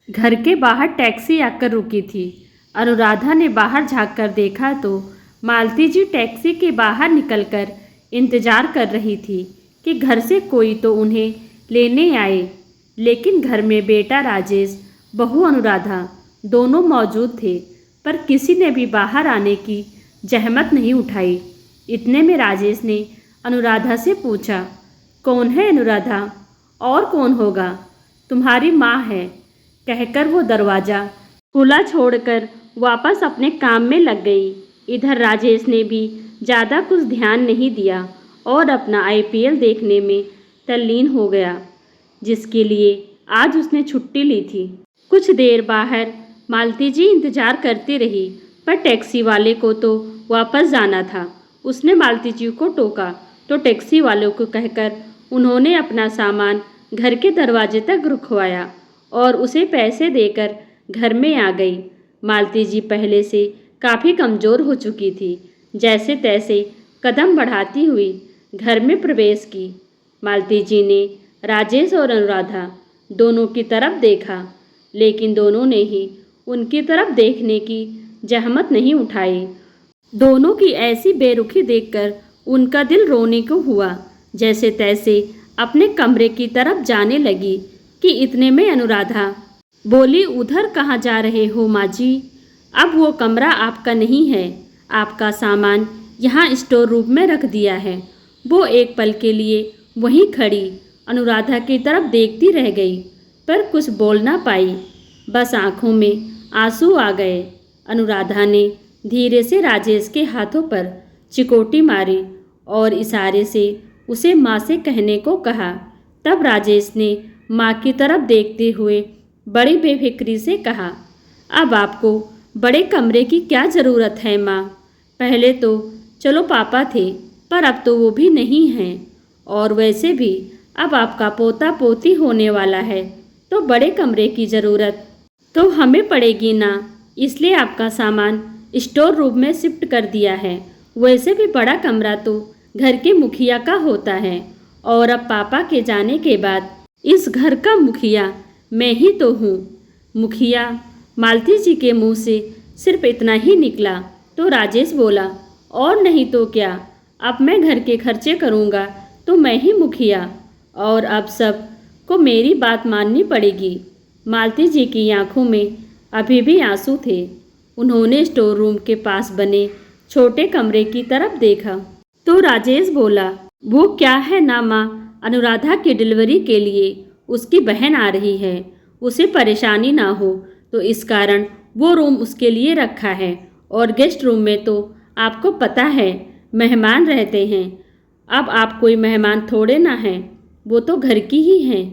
घर के बाहर टैक्सी आकर रुकी थी। अनुराधा ने बाहर झांककर देखा तो मालती जी टैक्सी के बाहर निकलकर इंतजार कर रही थी कि घर से कोई तो उन्हें लेने आए। लेकिन घर में बेटा राजेश, बहू अनुराधा दोनों मौजूद थे, पर किसी ने भी बाहर आने की जहमत नहीं उठाई। इतने में राजेश ने अनुराधा से पूछा, कौन है अनुराधा? और कौन होगा, तुम्हारी माँ है, कहकर वो दरवाज़ा खुला छोड़कर वापस अपने काम में लग गई। इधर राजेश ने भी ज़्यादा कुछ ध्यान नहीं दिया और अपना आईपीएल देखने में तल्लीन हो गया, जिसके लिए आज उसने छुट्टी ली थी। कुछ देर बाहर मालती जी इंतज़ार करती रही, पर टैक्सी वाले को तो वापस जाना था। उसने मालती जी को टोका तो टैक्सी वालों को कहकर उन्होंने अपना सामान घर के दरवाजे तक रुकवाया और उसे पैसे देकर घर में आ गई। मालती जी पहले से काफ़ी कमज़ोर हो चुकी थी। जैसे तैसे कदम बढ़ाती हुई घर में प्रवेश की। मालती जी ने राजेश और अनुराधा दोनों की तरफ देखा, लेकिन दोनों ने ही उनकी तरफ देखने की जहमत नहीं उठाई। दोनों की ऐसी बेरुखी देखकर उनका दिल रोने को हुआ। जैसे तैसे अपने कमरे की तरफ जाने लगी कि इतने में अनुराधा बोली, उधर कहाँ जा रहे हो माँ जी? अब वो कमरा आपका नहीं है, आपका सामान यहाँ स्टोर रूम में रख दिया है। वो एक पल के लिए वहीं खड़ी अनुराधा की तरफ देखती रह गई, पर कुछ बोल ना पाई। बस आंखों में आंसू आ गए। अनुराधा ने धीरे से राजेश के हाथों पर चिकोटी मारी और इशारे से उसे माँ से कहने को कहा। तब राजेश ने माँ की तरफ देखते हुए बड़ी बेफिक्री से कहा, अब आपको बड़े कमरे की क्या ज़रूरत है माँ? पहले तो चलो पापा थे, पर अब तो वो भी नहीं हैं। और वैसे भी अब आपका पोता पोती होने वाला है, तो बड़े कमरे की ज़रूरत तो हमें पड़ेगी ना। इसलिए आपका सामान स्टोर रूम में शिफ्ट कर दिया है। वैसे भी बड़ा कमरा तो घर के मुखिया का होता है, और अब पापा के जाने के बाद इस घर का मुखिया मैं ही तो हूँ। मुखिया? मालती जी के मुंह से सिर्फ इतना ही निकला तो राजेश बोला, और नहीं तो क्या, अब मैं घर के खर्चे करूँगा तो मैं ही मुखिया, और अब सब को मेरी बात माननी पड़ेगी। मालती जी की आंखों में अभी भी आंसू थे। उन्होंने स्टोर रूम के पास बने छोटे कमरे की तरफ देखा तो राजेश बोला, वो क्या है ना माँ, अनुराधा की डिलीवरी के लिए उसकी बहन आ रही है, उसे परेशानी ना हो तो इस कारण वो रूम उसके लिए रखा है। और गेस्ट रूम में तो आपको पता है मेहमान रहते हैं। अब आप कोई मेहमान थोड़े ना हैं, वो तो घर की ही हैं।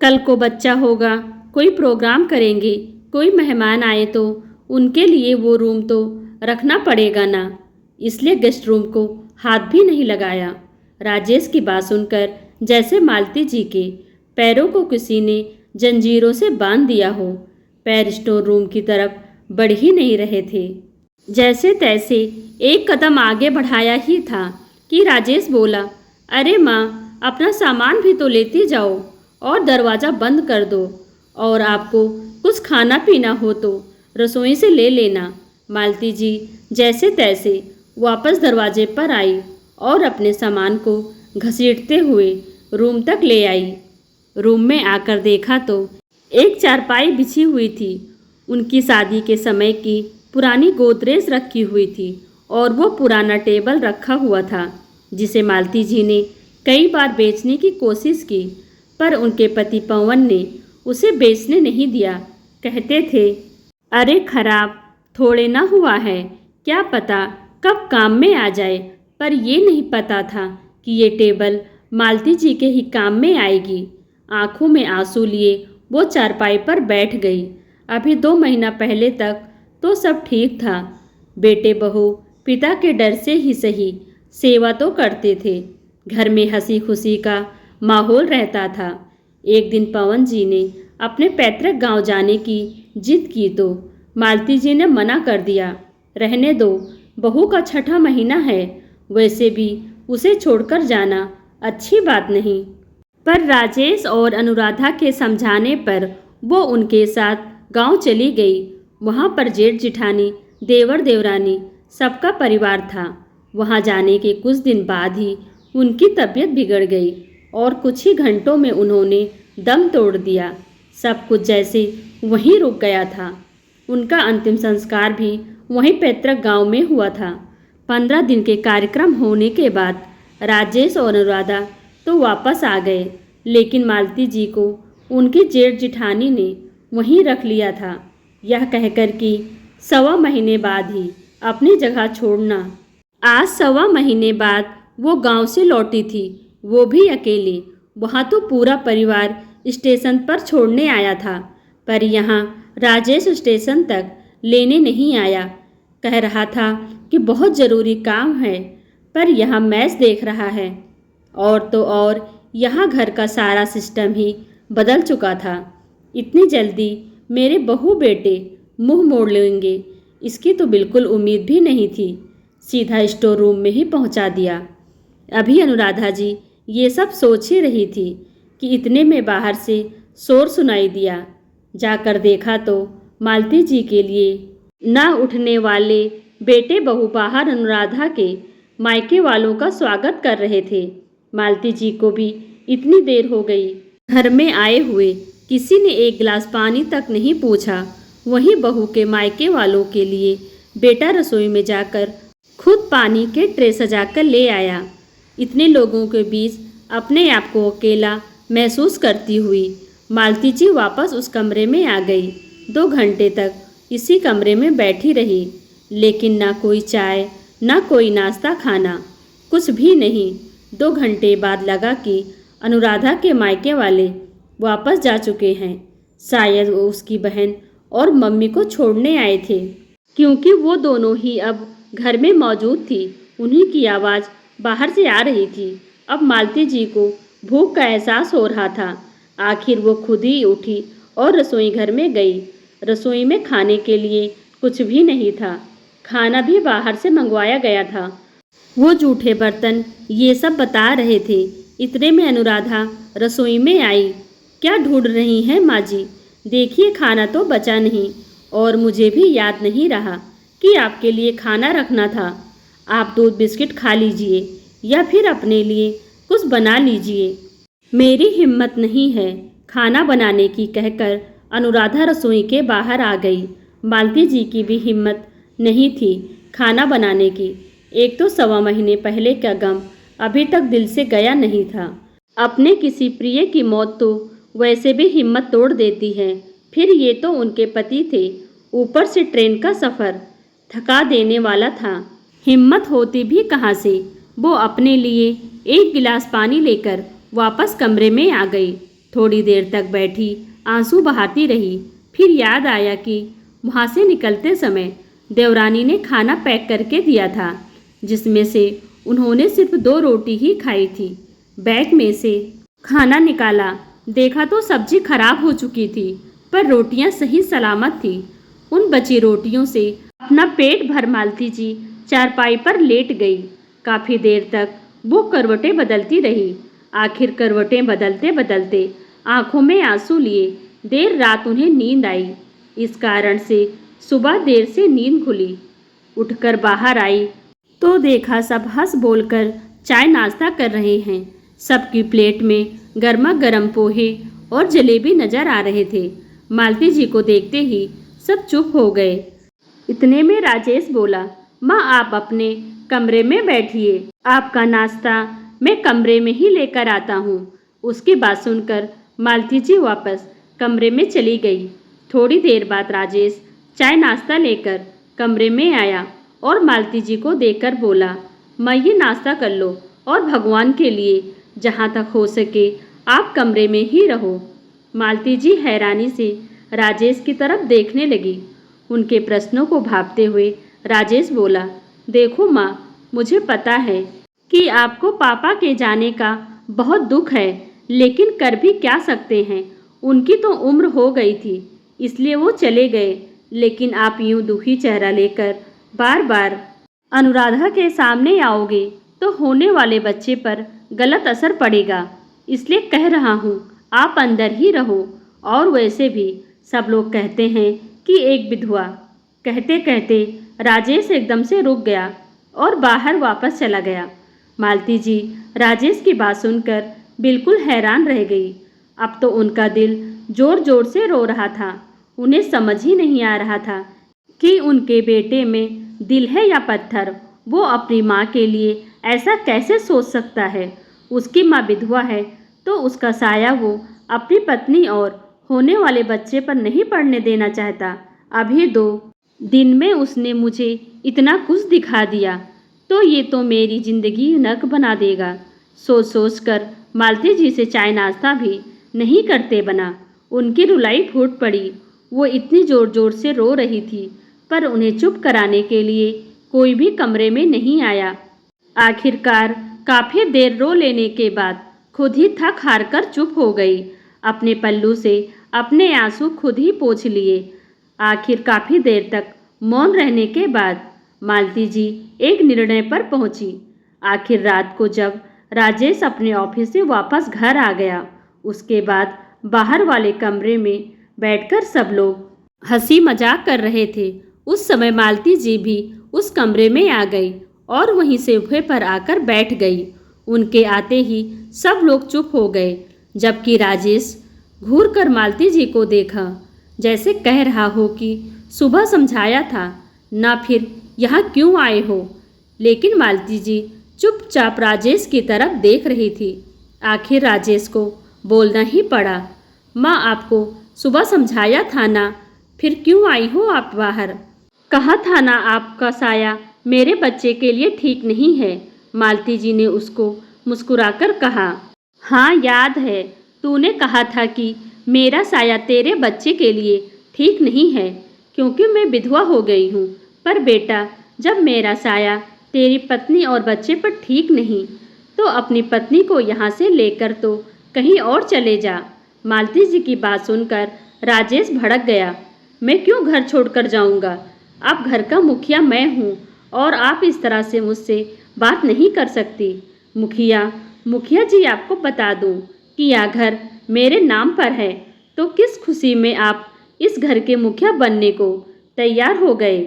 कल को बच्चा होगा, कोई प्रोग्राम करेंगे, कोई मेहमान आए तो उनके लिए वो रूम तो रखना पड़ेगा ना। इसलिए गेस्ट रूम को हाथ भी नहीं लगाया। राजेश की बात सुनकर जैसे मालती जी के पैरों को किसी ने जंजीरों से बांध दिया हो। पैर स्टोर रूम की तरफ बढ़ ही नहीं रहे थे। जैसे तैसे एक कदम आगे बढ़ाया ही था कि राजेश बोला, अरे माँ, अपना सामान भी तो लेती जाओ और दरवाज़ा बंद कर दो, और आपको कुछ खाना पीना हो तो रसोई से ले लेना। मालती जी जैसे तैसे वापस दरवाजे पर आई और अपने सामान को घसीटते हुए रूम तक ले आई। रूम में आकर देखा तो एक चारपाई बिछी हुई थी। उनकी शादी के समय की पुरानी गोदरेज रखी हुई थी, और वो पुराना टेबल रखा हुआ था, जिसे मालती जी ने कई बार बेचने की कोशिश की, पर उनके पति पवन ने उसे बेचने नहीं दिया। कहते थे, अरे खराब थोड़े ना हुआ है, क्या पता कब काम में आ जाए। पर ये नहीं पता था कि ये टेबल मालती जी के ही काम में आएगी। आंखों में आंसू लिए वो चारपाई पर बैठ गई। अभी 2 महीना पहले तक तो सब ठीक था। बेटे बहू पिता के डर से ही सही सेवा तो करते थे। घर में हंसी खुशी का माहौल रहता था। एक दिन पवन जी ने अपने पैतृक गांव जाने की जिद की तो मालती जी ने मना कर दिया। रहने दो, बहू का 6ठा महीना है, वैसे भी उसे छोड़कर जाना अच्छी बात नहीं। पर राजेश और अनुराधा के समझाने पर वो उनके साथ गांव चली गई। वहां पर जेठ जिठानी, देवर देवरानी, सबका परिवार था। वहां जाने के कुछ दिन बाद ही उनकी तबीयत बिगड़ गई और कुछ ही घंटों में उन्होंने दम तोड़ दिया। सब कुछ जैसे वहीं रुक गया था। उनका अंतिम संस्कार भी वहीं पैतृक गांव में हुआ था। 15 दिन के कार्यक्रम होने के बाद राजेश और अनुराधा तो वापस आ गए, लेकिन मालती जी को उनकी जेठ जिठानी ने वहीं रख लिया था, यह कहकर कि 1.25 महीने बाद ही अपनी जगह छोड़ना। आज 1.25 महीने बाद वो गांव से लौटी थी, वो भी अकेले। वहाँ तो पूरा परिवार स्टेशन पर छोड़ने आया था, पर यहाँ राजेश स्टेशन तक लेने नहीं आया। कह रहा था कि बहुत ज़रूरी काम है, पर यहाँ मैच देख रहा है। और तो और यहाँ घर का सारा सिस्टम ही बदल चुका था। इतनी जल्दी मेरे बहू बेटे मुंह मोड़ लेंगे, इसकी तो बिल्कुल उम्मीद भी नहीं थी। सीधा स्टोर रूम में ही पहुँचा दिया। अभी अनुराधा जी ये सब सोच ही रही थी कि इतने में बाहर से शोर सुनाई दिया। जाकर देखा तो मालती जी के लिए न उठने वाले बेटे बहू बाहर अनुराधा के मायके वालों का स्वागत कर रहे थे। मालती जी को भी इतनी देर हो गई, घर में आए हुए किसी ने एक गिलास पानी तक नहीं पूछा। वहीं बहू के मायके वालों के लिए बेटा रसोई में जाकर खुद पानी के ट्रे सजाकर ले आया। इतने लोगों के बीच अपने आप को अकेला महसूस करती हुई मालती जी वापस उस कमरे में आ गई। 2 घंटे तक इसी कमरे में बैठी रही, लेकिन ना कोई चाय, ना कोई नाश्ता खाना, कुछ भी नहीं। 2 घंटे बाद लगा कि अनुराधा के मायके वाले वापस जा चुके हैं। शायद वो उसकी बहन और मम्मी को छोड़ने आए थे, क्योंकि वो दोनों ही अब घर में मौजूद थी। उन्हीं की आवाज़ बाहर से आ रही थी। अब मालती जी को भूख का एहसास हो रहा था। आखिर वो खुद ही उठी और रसोई घर में गई। रसोई में खाने के लिए कुछ भी नहीं था, खाना भी बाहर से मंगवाया गया था। वो जूठे बर्तन ये सब बता रहे थे। इतने में अनुराधा रसोई में आई। क्या ढूंढ रही हैं माँ जी? देखिए खाना तो बचा नहीं, और मुझे भी याद नहीं रहा कि आपके लिए खाना रखना था। आप दूध बिस्किट खा लीजिए या फिर अपने लिए कुछ बना लीजिए। मेरी हिम्मत नहीं है खाना बनाने की, कहकर अनुराधा रसोई के बाहर आ गई। मालती जी की भी हिम्मत नहीं थी खाना बनाने की। एक तो 1.25 महीने पहले का गम अभी तक दिल से गया नहीं था। अपने किसी प्रिय की मौत तो वैसे भी हिम्मत तोड़ देती है, फिर ये तो उनके पति थे। ऊपर से ट्रेन का सफ़र थका देने वाला था। हिम्मत होती भी कहाँ से? वो अपने लिए एक गिलास पानी लेकर वापस कमरे में आ गई। थोड़ी देर तक बैठी आंसू बहाती रही। फिर याद आया कि वहाँ से निकलते समय देवरानी ने खाना पैक करके दिया था, जिसमें से उन्होंने सिर्फ 2 रोटी ही खाई थी। बैग में से खाना निकाला, देखा तो सब्जी खराब हो चुकी थी, पर रोटियां सही सलामत थी। उन बची रोटियों से अपना पेट भर मालती जी चारपाई पर लेट गई। काफ़ी देर तक वो करवटें बदलती रही। आखिर करवटें बदलते बदलते आंखों में आंसू लिए देर रात उन्हें नींद आई। इस कारण से सुबह देर से नींद खुली। उठकर बाहर आई तो देखा सब हंस बोलकर चाय नाश्ता कर रहे हैं। सबकी प्लेट में गर्मा गर्म पोहे और जलेबी नजर आ रहे थे। मालती जी को देखते ही सब चुप हो गए। इतने में राजेश बोला, माँ आप अपने कमरे में बैठिए, आपका नाश्ता मैं कमरे में ही लेकर आता हूँ। उसकी बात सुनकर मालती जी वापस कमरे में चली गई। थोड़ी देर बाद राजेश चाय नाश्ता लेकर कमरे में आया और मालती जी को देखकर बोला, माँ ये नाश्ता कर लो और भगवान के लिए जहाँ तक हो सके आप कमरे में ही रहो। मालती जी हैरानी से राजेश की तरफ देखने लगी। उनके प्रश्नों को भांपते हुए राजेश बोला, देखो माँ, मुझे पता है कि आपको पापा के जाने का बहुत दुख है, लेकिन कर भी क्या सकते हैं। उनकी तो उम्र हो गई थी, इसलिए वो चले गए। लेकिन आप यूं दुखी चेहरा लेकर बार बार अनुराधा के सामने आओगे तो होने वाले बच्चे पर गलत असर पड़ेगा। इसलिए कह रहा हूँ आप अंदर ही रहो। और वैसे भी सब लोग कहते हैं कि एक विधवा। कहते कहते राजेश एकदम से रुक गया और बाहर वापस चला गया। मालती जी राजेश की बात सुनकर बिल्कुल हैरान रह गई। अब तो उनका दिल जोर जोर से रो रहा था। उन्हें समझ ही नहीं आ रहा था कि उनके बेटे में दिल है या पत्थर। वो अपनी माँ के लिए ऐसा कैसे सोच सकता है। उसकी माँ विधवा है तो उसका साया वो अपनी पत्नी और होने वाले बच्चे पर नहीं पड़ने देना चाहता। अभी 2 दिन में उसने मुझे इतना कुछ दिखा दिया तो ये तो मेरी जिंदगी नर्क बना देगा। सोच सोच कर मालती जी से चाय नाश्ता भी नहीं करते बना। उनकी रुलाई फूट पड़ी। वो इतनी ज़ोर ज़ोर से रो रही थी पर उन्हें चुप कराने के लिए कोई भी कमरे में नहीं आया। आखिरकार काफ़ी देर रो लेने के बाद खुद ही थक हार कर चुप हो गई। अपने पल्लू से अपने आंसू खुद ही पोंछ लिए। आखिर काफ़ी देर तक मौन रहने के बाद मालती जी एक निर्णय पर पहुंची। आखिर रात को जब राजेश अपने ऑफिस से वापस घर आ गया उसके बाद बाहर वाले कमरे में बैठकर सब लोग हंसी मजाक कर रहे थे। उस समय मालती जी भी उस कमरे में आ गई और वहीं सोफे पर आकर बैठ गई। उनके आते ही सब लोग चुप हो गए जबकि राजेश घूर कर मालती जी को देखा जैसे कह रहा हो कि सुबह समझाया था ना, फिर यहाँ क्यों आए हो। लेकिन मालती जी चुपचाप राजेश की तरफ देख रही थी। आखिर राजेश को बोलना ही पड़ा। माँ आपको सुबह समझाया था ना, फिर क्यों आई हो आप बाहर। कहा था ना आपका साया मेरे बच्चे के लिए ठीक नहीं है। मालती जी ने उसको मुस्कुराकर कहा। हाँ याद है, तूने कहा था कि मेरा साया तेरे बच्चे के लिए ठीक नहीं है क्योंकि मैं विधवा हो गई हूँ। पर बेटा जब मेरा साया तेरी पत्नी और बच्चे पर ठीक नहीं तो अपनी पत्नी को यहाँ से लेकर तो कहीं और चले जा। मालती जी की बात सुनकर राजेश भड़क गया। मैं क्यों घर छोड़कर जाऊँगा। अब घर का मुखिया मैं हूँ और आप इस तरह से मुझसे बात नहीं कर सकती। मुखिया जी आपको बता दूँ कि यह घर मेरे नाम पर है तो किस खुशी में आप इस घर के मुखिया बनने को तैयार हो गए।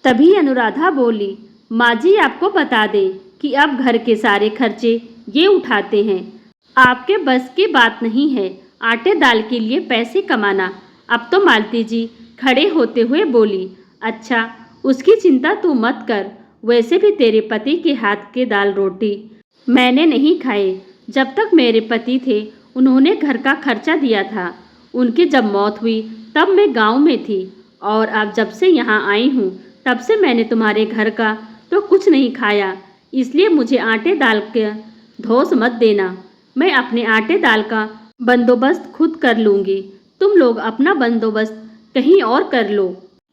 तभी अनुराधा बोली, माँ जी आपको बता दें कि अब घर के सारे खर्चे ये उठाते हैं। आपके बस की बात नहीं है आटे दाल के लिए पैसे कमाना। अब तो मालती जी खड़े होते हुए बोली, अच्छा उसकी चिंता तू मत कर। वैसे भी तेरे पति के हाथ के दाल रोटी मैंने नहीं खाए। जब तक मेरे पति थे उन्होंने घर का खर्चा दिया था। उनकी जब मौत हुई तब मैं गांव में थी और अब जब से यहाँ आई हूँ तब से मैंने तुम्हारे घर का तो कुछ नहीं खाया। इसलिए मुझे आटे दाल का धौंस मत देना। मैं अपने आटे दाल का बंदोबस्त खुद कर लूँगी। तुम लोग अपना बंदोबस्त कहीं और कर लो।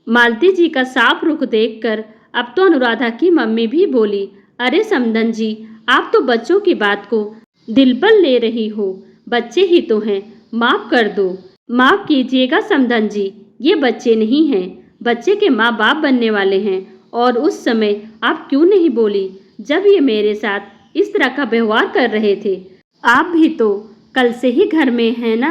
मालती जी का साफ रुख देखकर अब तो अनुराधा की मम्मी भी बोली, अरे समधन जी आप तो बच्चों की बात को दिल पर ले रही हो। बच्चे ही तो हैं, माफ़ कर दो। माफ़ कीजिएगा समधन जी, ये बच्चे नहीं हैं, बच्चे के माँ बाप बनने वाले हैं। और उस समय आप क्यों नहीं बोली जब ये मेरे साथ इस तरह का व्यवहार कर रहे थे। आप भी तो कल से ही घर में हैं ना।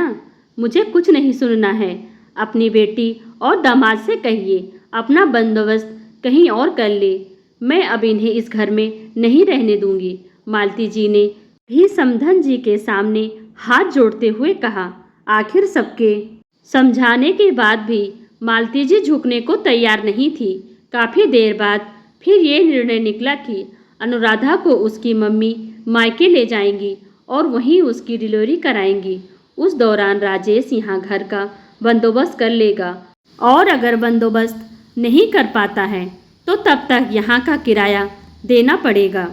मुझे कुछ नहीं सुनना है। अपनी बेटी और दामाद से कहिए अपना बंदोबस्त कहीं और कर ले। मैं अब इन्हें इस घर में नहीं रहने दूंगी। मालती जी ने भी समधन जी के सामने हाथ जोड़ते हुए कहा। आखिर सबके समझाने के बाद भी मालती जी झुकने को तैयार नहीं थी। काफ़ी देर बाद फिर ये निर्णय निकला कि अनुराधा को उसकी मम्मी मायके ले जाएंगी और वहीं उसकी डिलीवरी कराएंगी। उस दौरान राजेश यहाँ घर का बंदोबस्त कर लेगा और अगर बंदोबस्त नहीं कर पाता है तो तब तक यहाँ का किराया देना पड़ेगा।